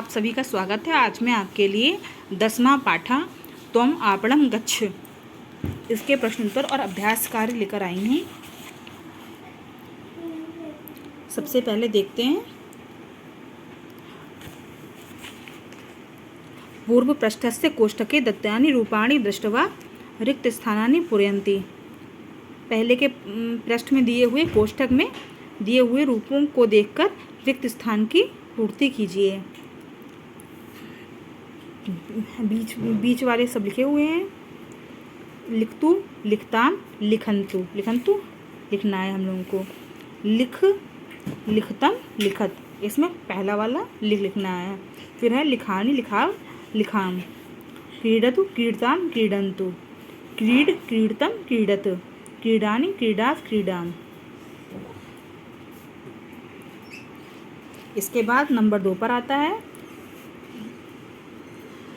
आप सभी का स्वागत है। आज मैं आपके लिए 10वां पाठा त्वम आपणम गच्छ इसके प्रश्न उत्तर और अभ्यास कार्य लेकर आई हूँ। सबसे पहले देखते हैं पूर्व पृष्ठस्य कोष्ठके दत्तानि रूपाणि दृष्ट्वा रिक्त स्थानानि पूरयन्ति। पहले के पृष्ठ में दिए हुए कोष्ठक में दिए हुए रूपों को देखकर रिक्त स्थान की पूर्ति कीजिए। बीच वाले सब लिखे हुए हैं। लिखतु, लिखताम, लिखंतु। लिखंतु लिखना है हम लोगों को। लिख, लिखतम, लिखत, इसमें पहला वाला लिखना है। फिर है लिखानी, लिखाव, लिखाम। क्रीडतु, क्रीडताम, क्रीडंतु। क्रीड, क्रीडतम, क्रीडत। क्रीडानी, क्रीडाव, क्रीडाम। इसके बाद नंबर 2 पर आता है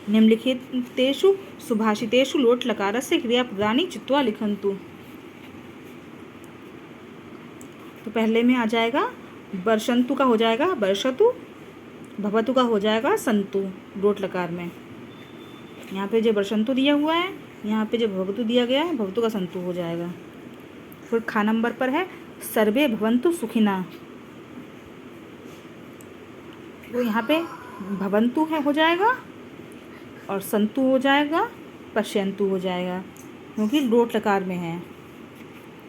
निम्नलिखितेषु सुभाषितेषु लोट लकारस्य क्रियापदानि चित्वा लिखन्तु। तो पहले में आ जाएगा वर्षन्तु का हो जाएगा वर्षतु, भवतु का हो जाएगा संतु लोट लकार में। यहाँ पे जो वर्षन्तु दिया हुआ है, यहाँ पे जो भवतु दिया गया है, भवतु का संतु हो जाएगा। फिर खा नंबर पर है सर्वे भवन्तु सुखिना। तो यहाँ पे भवन्तु है हो जाएगा और संतु हो जाएगा, पश्यन्तु हो जाएगा, क्योंकि लोट लकार में है।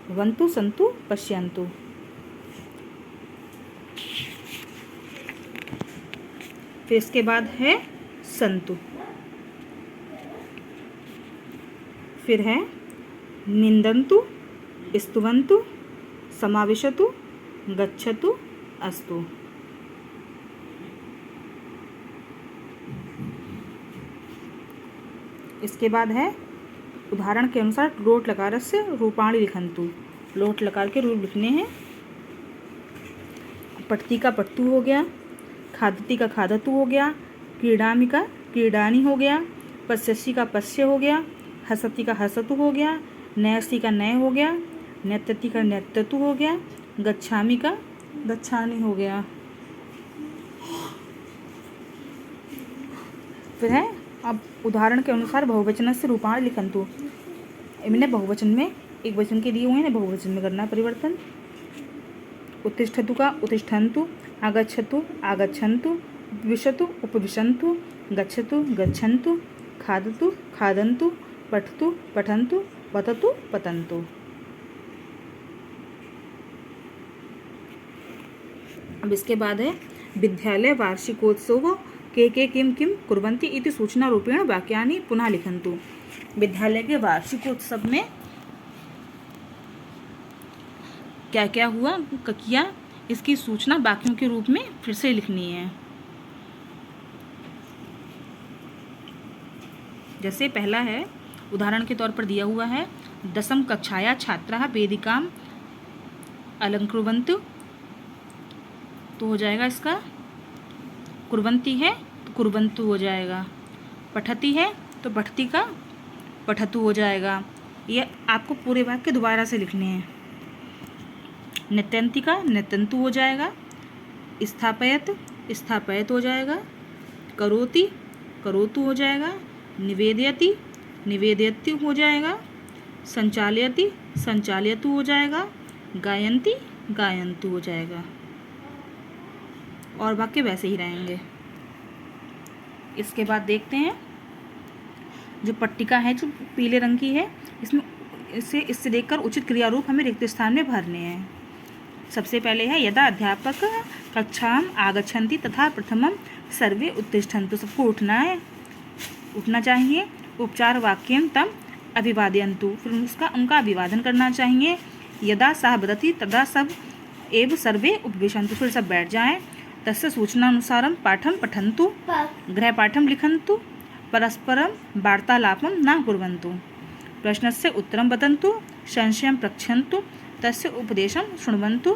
भवन्तु, संतु, पश्यन्तु। फिर इसके बाद है संतु। फिर है निंदन्तु, स्तुवन्तु, समाविशतु, गच्छतु, अस्तु। इसके बाद है उदाहरण के अनुसार लोट लकारस्य रूपाणि लिखन्तु। लोट लकार के रूप लिखने हैं। पठती का पठतु हो गया, खादती का खादतु हो गया, क्रीडामि का क्रीडानी हो गया, पश्यसि का पश्य हो गया, हसति का हसतु हो गया, नयसि का नय हो गया, नृत्यति का नृत्यतु हो गया, गच्छामि का गच्छानि हो गया। फिर है अब उदाहरण के अनुसार बहुवचन से रूपाणि लिखन्तु। इन्हें बहुवचन में एक वचन के दिए हुए हैं, बहुवचन में करना परिवर्तन। उत्तिष्ठतु का उत्तिष्ठन्तु, आगच्छतु आगच्छन्तु, उपविशतु उपविशन्तु, गच्छतु गच्छन्तु, खादतु खादन्तु, पठतु पठन्तु, पततु पतन्तु। अब इसके बाद है विद्यालय वार्षिकोत्सव के किम किम कुर्वन्ति इति सूचना रूपेण वाक्यानि पुनः लिखन्तु। विद्यालय के वार्षिकोत्सव में क्या क्या हुआ किया, इसकी सूचना वाक्यों के रूप में फिर से लिखनी है। जैसे पहला है उदाहरण के तौर पर दिया हुआ है 10वीं कक्षाया छात्राः वेदिकाम् अलङ्कुर्वन्तु। तो हो जाएगा इसका कुर्वन्ति है तो कुर्वन्तु हो जाएगा। पठती है तो पठती का पठतु हो जाएगा। ये आपको पूरे वाक्य दोबारा से लिखने हैं। नृत्यन्ति का नृत्यन्तु हो जाएगा। स्थापयत स्थापयत हो जाएगा। करोति करोतु हो जाएगा। निवेदयति निवेदयति हो जाएगा। संचालयति संचालयतु हो जाएगा। गायन्ति गायन्तु हो जाएगा। और वाक्य वैसे ही रहेंगे। इसके बाद देखते हैं जो पट्टिका है जो पीले रंग की है, इसमें इससे देखकर उचित क्रिया रूप हमें रिक्त स्थान में भरने हैं। सबसे पहले है यदा अध्यापक कक्षाम आगच्छन्ति तथा प्रथमम सर्वे उत्तिष्ठन्तु। सबको उठना है, उठना चाहिए। उपचार वाक्यम तम अभिवादयन्तु। फिर उनका अभिवादन करना चाहिए। यदा सः वदति तदा सब एव सर्वे उपविशन्तु। फिर सब बैठ जाएं। तस्य सूचनानुसारं पाठं पठन्तु, गृहपाठं लिखन्तु, परस्परं वार्तालापं न कुर्वन्तु, प्रश्नस्य उत्तरं वदन्तु, संशयं पृच्छन्तु, तस्य उपदेशं शृण्वन्तु,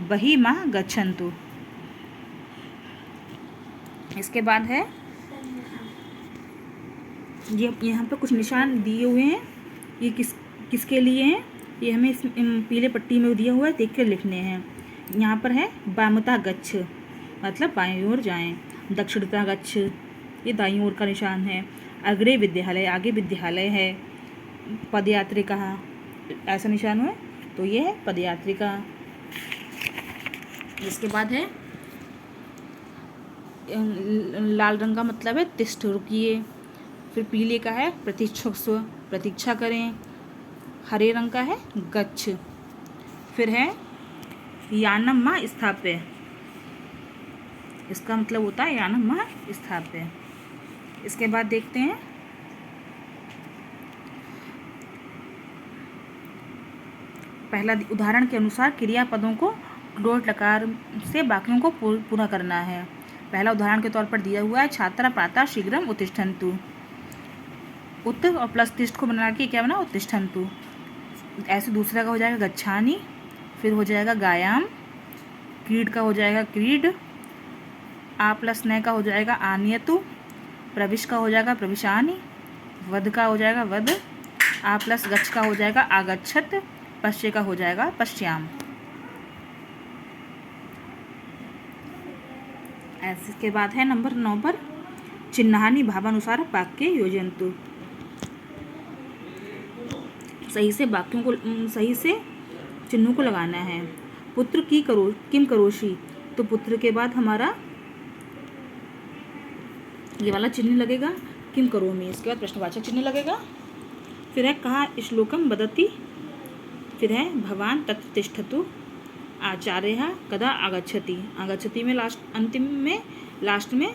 बहिः मा गच्छन्तु। इसके बाद है ये यहाँ पर कुछ निशान दिए हुए हैं। ये किसके लिए हैं, ये हमें इस पीले पट्टी में दिया हुआ है, देख कर लिखने हैं। यहाँ पर है वामता गच्छ, मतलब बाईं ओर जाएं। दक्षिणता गच्छ, ये दाईं ओर का निशान है। अग्रे विद्यालय, आगे विद्यालय है। पदयात्रिका, ऐसा निशान है तो ये है पदयात्रिका। इसके बाद है लाल रंग का मतलब है तिष्ठ, रुकिए। फिर पीले का है प्रतीक्षस्व, प्रतीक्षा करें। हरे रंग का है गच्छ। फिर है यानम मा स्थाप्य, इसका मतलब होता है यानम मा स्थाप्य। इसके बाद देखते हैं पहला उदाहरण के अनुसार क्रियापदों को डोट लकार से बाकियों को पूरा करना है। पहला उदाहरण के तौर पर दिया हुआ है छात्रा प्रातः शीघ्रम उत्तिष्ठन्तु। उत्त और प्लस तिष्ठ को बना के क्या बना उत्तिष्ठन्तु। ऐसे दूसरा का हो जाएगा गच्छानि, फिर हो जाएगा गायाम, क्रीड का हो जाएगा क्रीड, आ प्लस नय का हो जाएगा आनियतु, प्रविश का हो जाएगा प्रविशानि, वध का हो जाएगा वध, आ प्लस गच्छ का हो जाएगा आगच्छत, पश्य का हो जाएगा पश्याम। ऐसे के बाद है नंबर 9 पर चिन्हानि भावानुसार वाक्य योजयन्तु। सही से वाक्यों को, सही से चिन्हों को लगाना है। पुत्र की करो किम करोषि, तो पुत्र के बाद हमारा ये वाला चिन्ह लगेगा किम करोमि, इसके बाद प्रश्नवाचक चिन्ह लगेगा। फिर है कहाँ श्लोकम वदति, फिर है भवान तत्र तिष्ठतु, आचार्यः कदा आगच्छति, आगच्छति में लास्ट, अंतिम में लास्ट में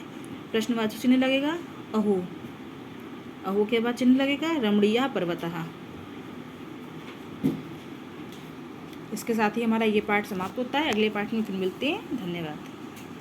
प्रश्नवाचक चिन्ह लगेगा। अहो, अहो के बाद चिन्ह लगेगा रमणीयः पर्वतः। इसके साथ ही हमारा ये पाठ समाप्त होता है। अगले पाठ में फिर मिलते हैं। धन्यवाद।